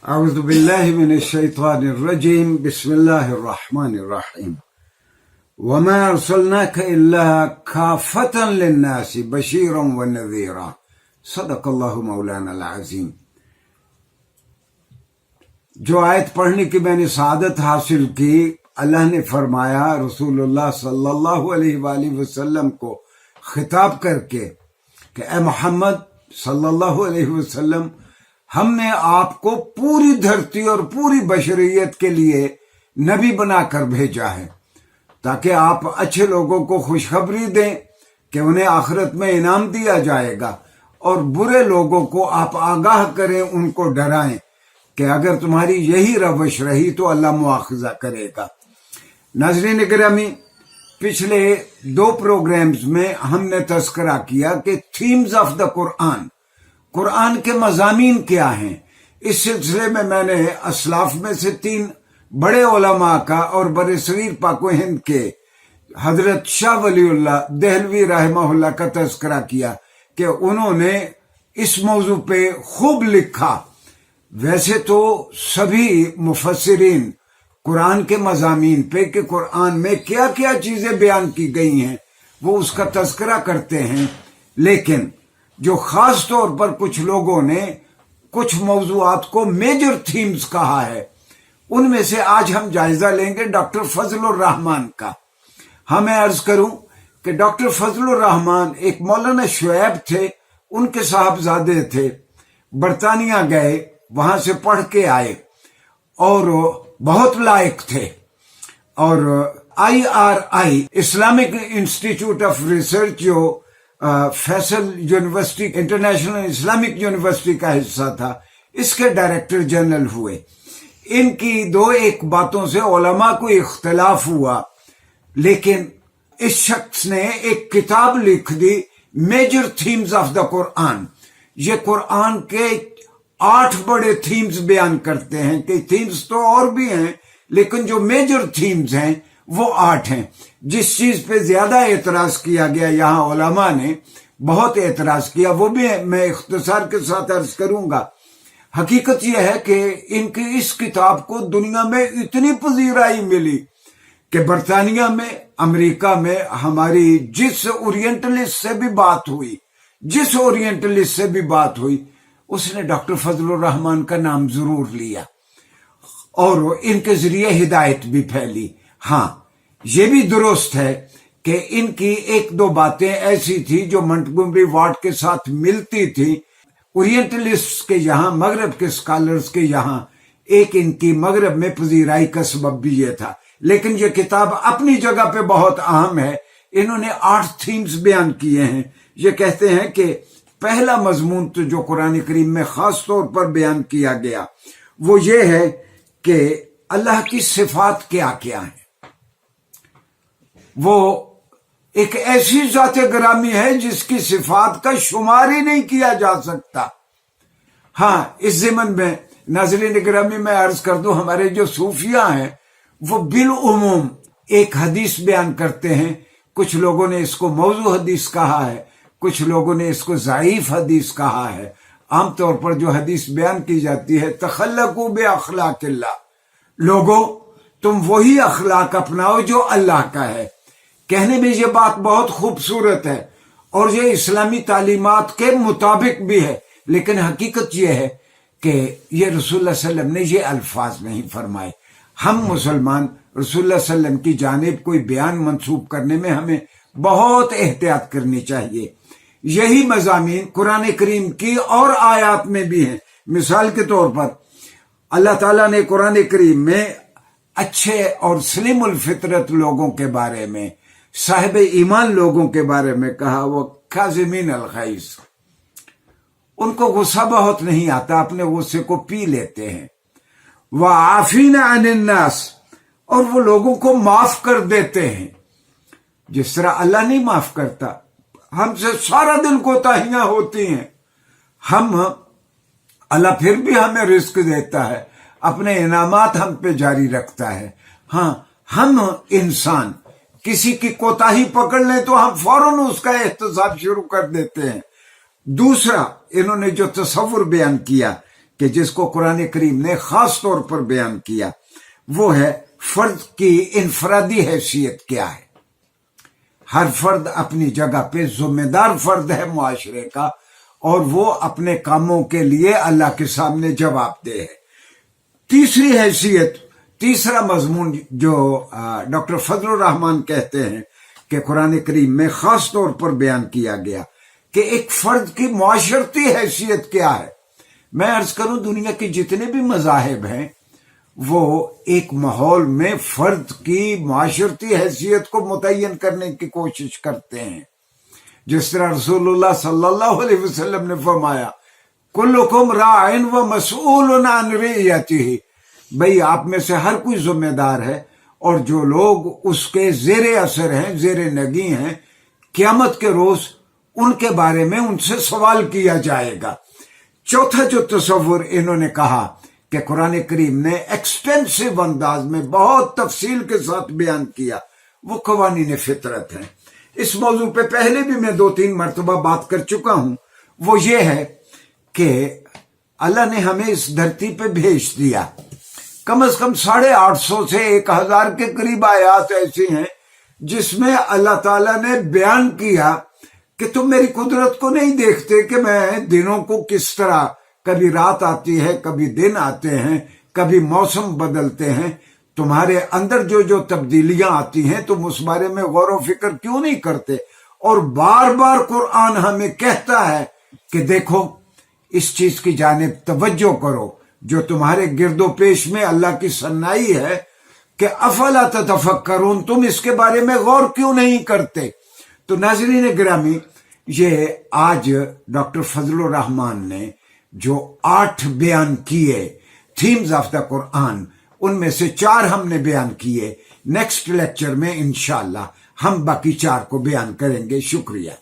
أعوذ بالله من الشيطان الرجيم بسم الله الرحمن الرحيم وما أرسلناك إلا كافة للناس بشيرا ونذيرا صدق الله مولانا العظيم۔ جو آیت پڑھنے کی میں نے سعادت حاصل کی، اللہ نے فرمایا رسول اللہ صلی اللہ علیہ وآلہ وسلم کو خطاب کر کے کہ اے محمد صلی اللہ علیہ وسلم، ہم نے آپ کو پوری دھرتی اور پوری بشریت کے لیے نبی بنا کر بھیجا ہے تاکہ آپ اچھے لوگوں کو خوشخبری دیں کہ انہیں آخرت میں انعام دیا جائے گا، اور برے لوگوں کو آپ آگاہ کریں، ان کو ڈرائیں کہ اگر تمہاری یہی روش رہی تو اللہ مواخذہ کرے گا۔ ناظرین گرامی، پچھلے 2 پروگرامز میں ہم نے تذکرہ کیا کہ تھیمز آف دا قرآن کے مضامین کیا ہیں۔ اس سلسلے میں نے اسلاف میں سے 3 بڑے علماء کا اور برصغیر پاک و ہند کے حضرت شاہ ولی اللہ دہلوی رحمہ اللہ کا تذکرہ کیا کہ انہوں نے اس موضوع پہ خوب لکھا۔ ویسے تو سبھی مفسرین قرآن کے مضامین پہ کہ قرآن میں کیا کیا چیزیں بیان کی گئی ہیں وہ اس کا تذکرہ کرتے ہیں، لیکن جو خاص طور پر کچھ لوگوں نے کچھ موضوعات کو میجر تھیمز کہا ہے، ان میں سے آج ہم جائزہ لیں گے ڈاکٹر فضل الرحمان کا۔ ہاں، میں عرض کروں کہ ڈاکٹر فضل الرحمان ایک مولانا شعیب تھے، ان کے صاحبزادے تھے، برطانیہ گئے، وہاں سے پڑھ کے آئے اور بہت لائق تھے، اور IRI Islamic Institute of Research جو Faisal University International Islamic University کا حصہ تھا، اس کے ڈائریکٹر جنرل ہوئے۔ ان کی 2-1 باتوں سے علماء کو اختلاف ہوا، لیکن اس شخص نے ایک کتاب لکھ دی، میجر تھیمز آف دا قرآن۔ یہ قرآن کے 8 بڑے تھیمز بیان کرتے ہیں، کہ تھیمز تو اور بھی ہیں لیکن جو میجر تھیمز ہیں وہ 8 ہیں۔ جس چیز پہ زیادہ اعتراض کیا گیا، یہاں علماء نے بہت اعتراض کیا، وہ بھی میں اختصار کے ساتھ عرض کروں گا۔ حقیقت یہ ہے کہ ان کی اس کتاب کو دنیا میں اتنی پذیرائی ملی کہ برطانیہ میں، امریکہ میں ہماری جس اورینٹلسٹ سے بھی بات ہوئی اس نے ڈاکٹر فضل الرحمان کا نام ضرور لیا، اور ان کے ذریعے ہدایت بھی پھیلی۔ ہاں، یہ بھی درست ہے کہ ان کی 1-2 باتیں ایسی تھی جو منٹگومری وارڈ کے ساتھ ملتی تھی، اورینٹلسٹ کے یہاں، مغرب کے اسکالرز کے یہاں ایک ان کی مغرب میں پذیرائی کا سبب بھی یہ تھا۔ لیکن یہ کتاب اپنی جگہ پہ بہت اہم ہے۔ انہوں نے 8 تھیمز بیان کیے ہیں۔ یہ کہتے ہیں کہ پہلا مضمون تو جو قرآن کریم میں خاص طور پر بیان کیا گیا وہ یہ ہے کہ اللہ کی صفات کیا کیا ہیں۔ وہ ایک ایسی ذات گرامی ہے جس کی صفات کا شمار ہی نہیں کیا جا سکتا۔ ہاں، اس ضمن میں ناظرین گرامی میں عرض کر دوں، ہمارے جو صوفیاء ہیں وہ بالعموم ایک حدیث بیان کرتے ہیں۔ کچھ لوگوں نے اس کو موضوع حدیث کہا ہے، کچھ لوگوں نے اس کو ضعیف حدیث کہا ہے۔ عام طور پر جو حدیث بیان کی جاتی ہے، تخلقوا باخلاق اللہ، لوگوں تم وہی اخلاق اپناؤ جو اللہ کا ہے۔ کہنے میں یہ بات بہت خوبصورت ہے اور یہ اسلامی تعلیمات کے مطابق بھی ہے، لیکن حقیقت یہ ہے کہ یہ رسول اللہ صلی اللہ علیہ وسلم نے یہ الفاظ نہیں فرمائے۔ ہم مسلمان رسول اللہ صلی اللہ علیہ وسلم کی جانب کوئی بیان منسوب کرنے میں ہمیں بہت احتیاط کرنی چاہیے۔ یہی مضامین قرآن کریم کی اور آیات میں بھی ہیں۔ مثال کے طور پر اللہ تعالیٰ نے قرآن کریم میں اچھے اور سلیم الفطرت لوگوں کے بارے میں، صاحب ایمان لوگوں کے بارے میں کہا، وہ کاظمین الغیظ، ان کو غصہ بہت نہیں آتا، اپنے غصے کو پی لیتے ہیں، وعافین عن الناس، اور وہ لوگوں کو معاف کر دیتے ہیں جس طرح اللہ نہیں معاف کرتا۔ ہم سے سارا دن کوتاہیاں ہوتی ہیں، اللہ پھر بھی ہمیں رزق دیتا ہے، اپنے انعامات ہم پہ جاری رکھتا ہے۔ ہاں، ہم انسان کسی کی کوتاہی پکڑ لیں تو ہم فوراً اس کا احتساب شروع کر دیتے ہیں۔ دوسرا، انہوں نے جو تصور بیان کیا کہ کہ جس کو قرآن کریم نے خاص طور پر بیان کیا وہ ہے فرد کی انفرادی حیثیت کیا ہے۔ ہر فرد اپنی جگہ پہ ذمہ دار فرد ہے معاشرے کا، اور وہ اپنے کاموں کے لیے اللہ کے سامنے جواب دہ ہے۔ تیسری حیثیت، تیسرا مضمون جو ڈاکٹر فضل الرحمان کہتے ہیں کہ قرآن کریم میں خاص طور پر بیان کیا گیا کہ ایک فرد کی معاشرتی حیثیت کیا ہے۔ میں عرض کروں دنیا کے جتنے بھی مذاہب ہیں وہ ایک ماحول میں فرد کی معاشرتی حیثیت کو متعین کرنے کی کوشش کرتے ہیں، جس طرح رسول اللہ صلی اللہ علیہ وسلم نے فرمایا کلکم راع و مسئول عن رعیتہ، بھئی آپ میں سے ہر کوئی ذمہ دار ہے، اور جو لوگ اس کے زیر اثر ہیں، زیر نگی ہیں، قیامت کے روز ان کے بارے میں ان سے سوال کیا جائے گا۔ چوتھا جو تصور انہوں نے کہا کہ قرآن کریم نے ایکسٹینسو انداز میں بہت تفصیل کے ساتھ بیان کیا، وہ قوانین فطرت ہیں۔ اس موضوع پہ پہلے بھی میں 2-3 مرتبہ بات کر چکا ہوں، وہ یہ ہے کہ اللہ نے ہمیں اس دھرتی پہ بھیج دیا، کم از کم 850 سے 1000 کے قریب آیات ایسی ہیں جس میں اللہ تعالیٰ نے بیان کیا کہ تم میری قدرت کو نہیں دیکھتے کہ میں دنوں کو کس طرح، کبھی رات آتی ہے، کبھی دن آتے ہیں، کبھی موسم بدلتے ہیں، تمہارے اندر جو جو تبدیلیاں آتی ہیں تم اس بارے میں غور و فکر کیوں نہیں کرتے؟ اور بار بار قرآن ہمیں کہتا ہے کہ دیکھو اس چیز کی جانب توجہ کرو جو تمہارے گرد و پیش میں اللہ کی صنائی ہے، کہ افلا تتفکرون، تم اس کے بارے میں غور کیوں نہیں کرتے؟ تو ناظرین گرامی، یہ آج ڈاکٹر فضل الرحمان نے جو 8 بیان کیے تھیمز آف دا قرآن، ان میں سے 4 ہم نے بیان کیے۔ نیکسٹ لیکچر میں انشاءاللہ ہم باقی 4 کو بیان کریں گے۔ شکریہ۔